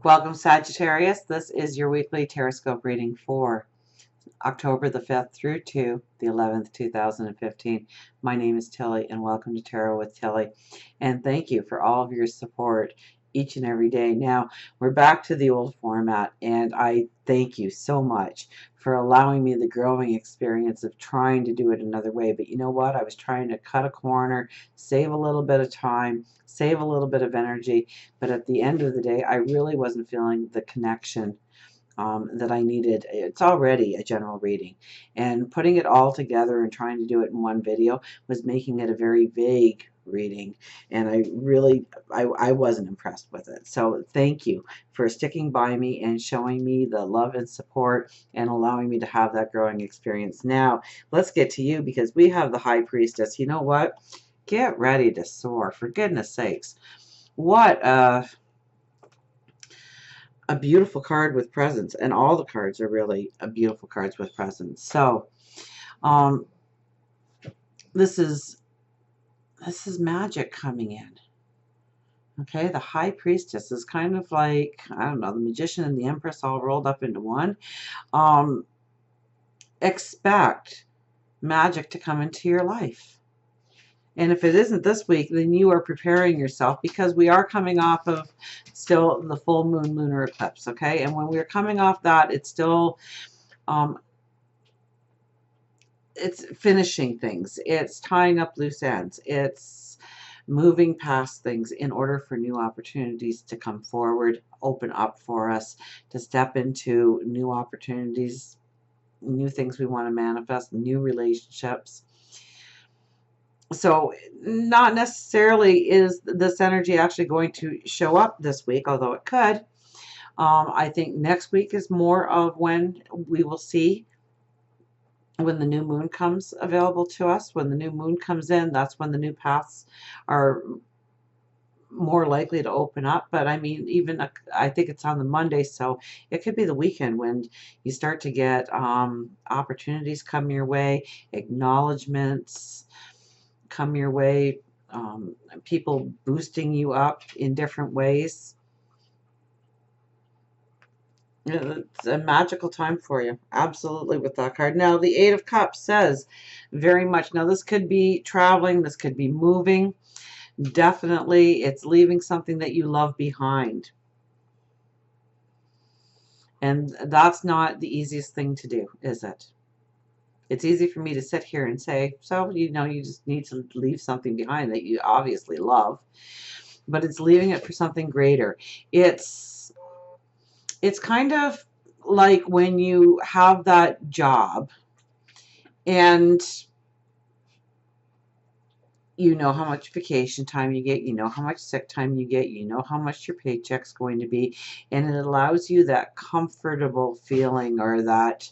Welcome, Sagittarius. This is your weekly Teroscope reading for October the 5th through to the 11th, 2015. My name is Tilly, and welcome to Tarot with Tilly. And thank you for all of your support each and every day. Now, we're back to the old format, and I thank you so much for allowing me the growing experience of trying to do it another way. But you know what? I was trying to cut a corner, save a little bit of time, save a little bit of energy, but at the end of the day, I really wasn't feeling the connection that I needed. It's already a general reading, and putting it all together and trying to do it in one video was making it a very vague reading, and I wasn't impressed with it. So thank you for sticking by me and showing me the love and support and allowing me to have that growing experience. Now let's get to you, because we have the High Priestess. You know what? Get ready to soar, for goodness sakes. What a beautiful card with presence, and all the cards are really beautiful cards with presence. So um this is magic coming in. Okay, the High Priestess is kind of like, I don't know, the Magician and the Empress all rolled up into one. Expect magic to come into your life. And if it isn't this week, then you are preparing yourself, because we are coming off of still the full moon lunar eclipse, okay? And when we're coming off that, it's still, it's finishing things. It's tying up loose ends. It's moving past things in order for new opportunities to come forward, open up for us, to step into new opportunities, new things we want to manifest, new relationships. So not necessarily is this energy actually going to show up this week, although it could. I think next week is more of when we will see when the new moon comes available to us. When the new moon comes in, that's when the new paths are more likely to open up. But I mean, even I think it's on the Monday, so it could be the weekend when you start to get opportunities come your way, acknowledgments come your way, people boosting you up in different ways. It's a magical time for you, absolutely, with that card. Now, the Eight of Cups says very much, now this could be traveling, this could be moving. Definitely, it's leaving something that you love behind. And that's not the easiest thing to do, is it? It's easy for me to sit here and say, so, you know, you just need to leave something behind that you obviously love. But it's leaving it for something greater. It's kind of like when you have that job and you know how much vacation time you get, you know how much sick time you get, you know how much your paycheck's going to be, and it allows you that comfortable feeling, or that,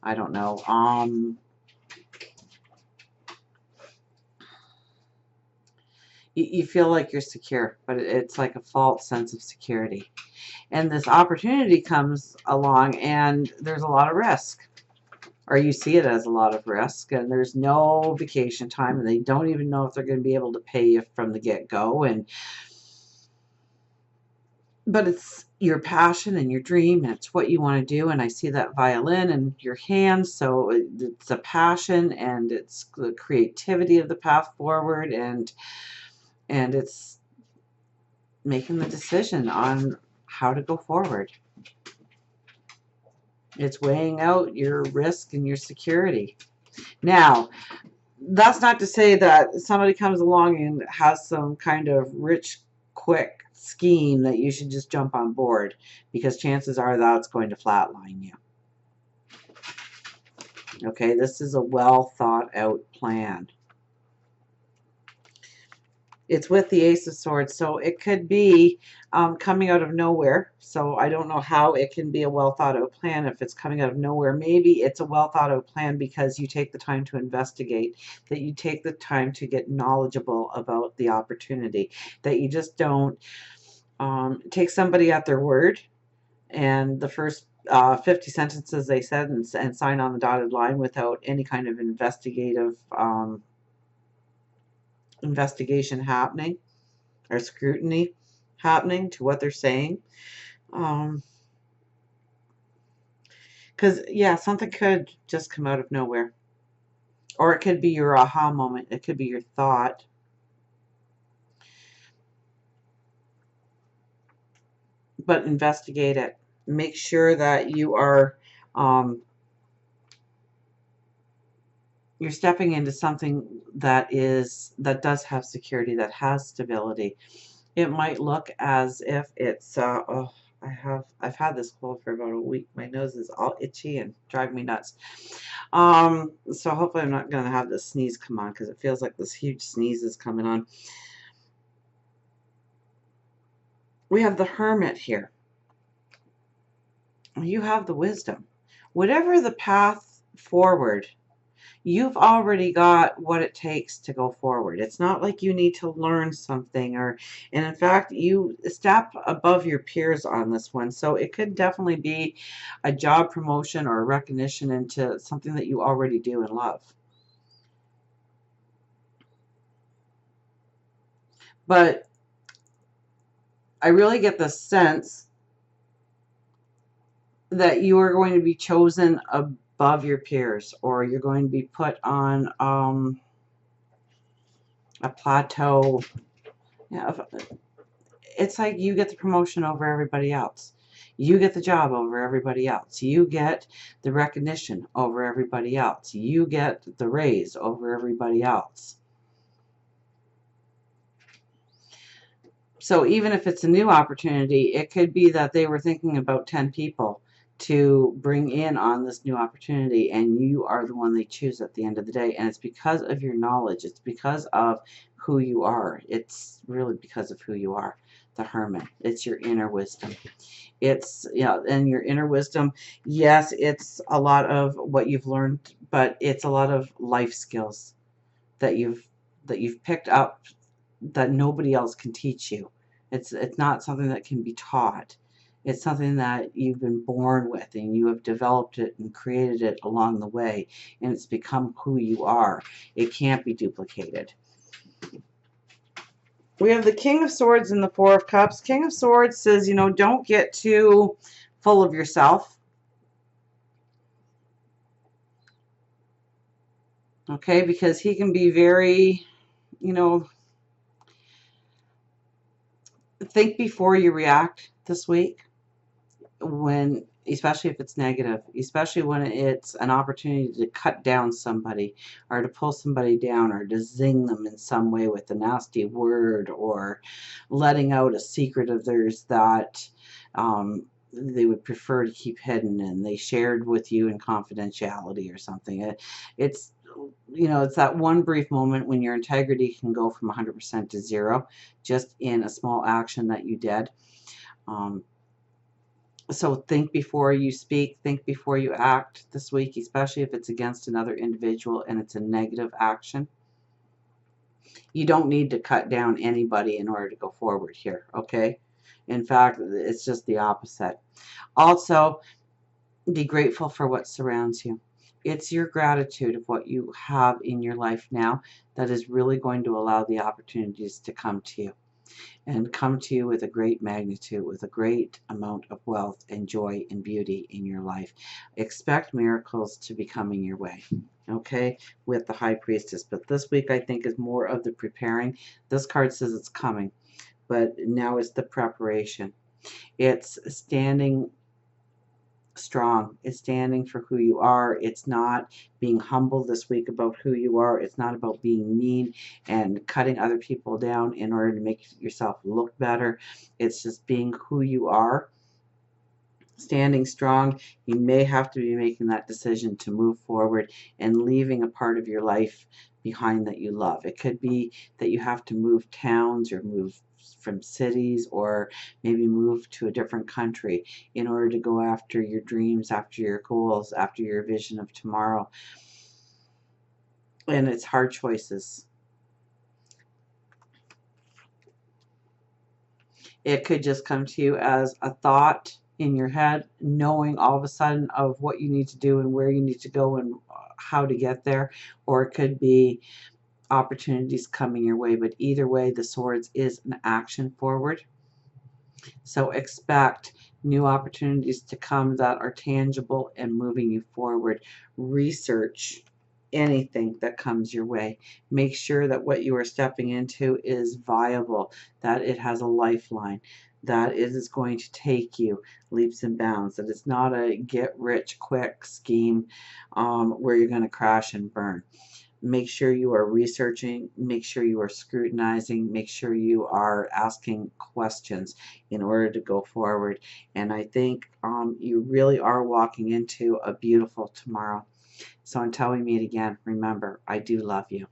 I don't know, you feel like you're secure, but it's like a false sense of security. And this opportunity comes along, and there's a lot of risk, or you see it as a lot of risk, and there's no vacation time, and they don't even know if they're going to be able to pay you from the get-go. But it's your passion and your dream, and it's what you want to do. And I see that violin in your hands, so it's a passion, and it's the creativity of the path forward, and it's making the decision on how to go forward. It's weighing out your risk and your security. Now, that's not to say that somebody comes along and has some kind of rich, quick scheme that you should just jump on board, because chances are that's going to flatline you. Okay, this is a well thought out plan. It's with the Ace of Swords, so it could be coming out of nowhere. So I don't know how it can be a well thought out plan if it's coming out of nowhere. Maybe it's a well thought out plan because you take the time to investigate, that you take the time to get knowledgeable about the opportunity, that you just don't take somebody at their word and the first 50 sentences they said and sign on the dotted line without any kind of investigation happening or scrutiny happening to what they're saying. Because, yeah, something could just come out of nowhere. Or it could be your aha moment. It could be your thought. But investigate it. Make sure that you are you're stepping into something that does have security, that has stability. It might look as if it's oh, I've had this cold for about a week. My nose is all itchy and driving me nuts. So hopefully I'm not gonna have this sneeze come on, because it feels like this huge sneeze is coming on. We have the Hermit here. You have the wisdom. Whatever the path forward, you've already got what it takes to go forward. It's not like you need to learn something, and in fact, you step above your peers on this one. So it could definitely be a job promotion or a recognition into something that you already do and love. But I really get the sense that you are going to be chosen above your peers, or you're going to be put on a plateau. Yeah, it's like you get the promotion over everybody else. You get the job over everybody else. You get the recognition over everybody else. You get the raise over everybody else. So even if it's a new opportunity, it could be that they were thinking about 10 people to bring in on this new opportunity, and you are the one they choose at the end of the day. And it's because of your knowledge. It's because of who you are. It's really because of who you are. The Hermit. It's your inner wisdom. It's, you know, and your inner wisdom, yes, it's a lot of what you've learned, but it's a lot of life skills that you've picked up that nobody else can teach you. It's not something that can be taught. It's something that you've been born with, and you have developed it and created it along the way, and it's become who you are. It can't be duplicated. We have the King of Swords and the Four of Cups. King of Swords says, you know, don't get too full of yourself. Okay, because he can be very, you know, think before you react this week, when, especially if it's negative, especially when it's an opportunity to cut down somebody, or to pull somebody down, or to zing them in some way with a nasty word, or letting out a secret of theirs that they would prefer to keep hidden, and they shared with you in confidentiality or something. It's, you know, it's that one brief moment when your integrity can go from 100% to 0 just in a small action that you did. So think before you speak, think before you act this week, especially if it's against another individual and it's a negative action. You don't need to cut down anybody in order to go forward here, okay? In fact, it's just the opposite. Also, be grateful for what surrounds you. It's your gratitude of what you have in your life now that is really going to allow the opportunities to come to you, and come to you with a great magnitude, with a great amount of wealth and joy and beauty in your life. Expect miracles to be coming your way, okay, with the High Priestess. But this week, I think, is more of the preparing. This card says it's coming, but now it's the preparation. It's standing strong. It's standing for who you are. It's not being humble this week about who you are. It's not about being mean and cutting other people down in order to make yourself look better. It's just being who you are, standing strong. You may have to be making that decision to move forward and leaving a part of your life behind that you love. It could be that you have to move towns, or move from cities, or maybe move to a different country in order to go after your dreams, after your goals, after your vision of tomorrow. And it's hard choices. It could just come to you as a thought in your head, knowing all of a sudden of what you need to do and where you need to go and how to get there. Or it could be opportunities coming your way. But either way, the Swords is an action forward. So expect new opportunities to come that are tangible and moving you forward. Research anything that comes your way. Make sure that what you are stepping into is viable, that it has a lifeline, that it is going to take you leaps and bounds, that it's not a get rich quick scheme where you're going to crash and burn. Make sure you are researching, make sure you are scrutinizing, make sure you are asking questions in order to go forward. And I think you really are walking into a beautiful tomorrow. So until we meet again, remember, I do love you.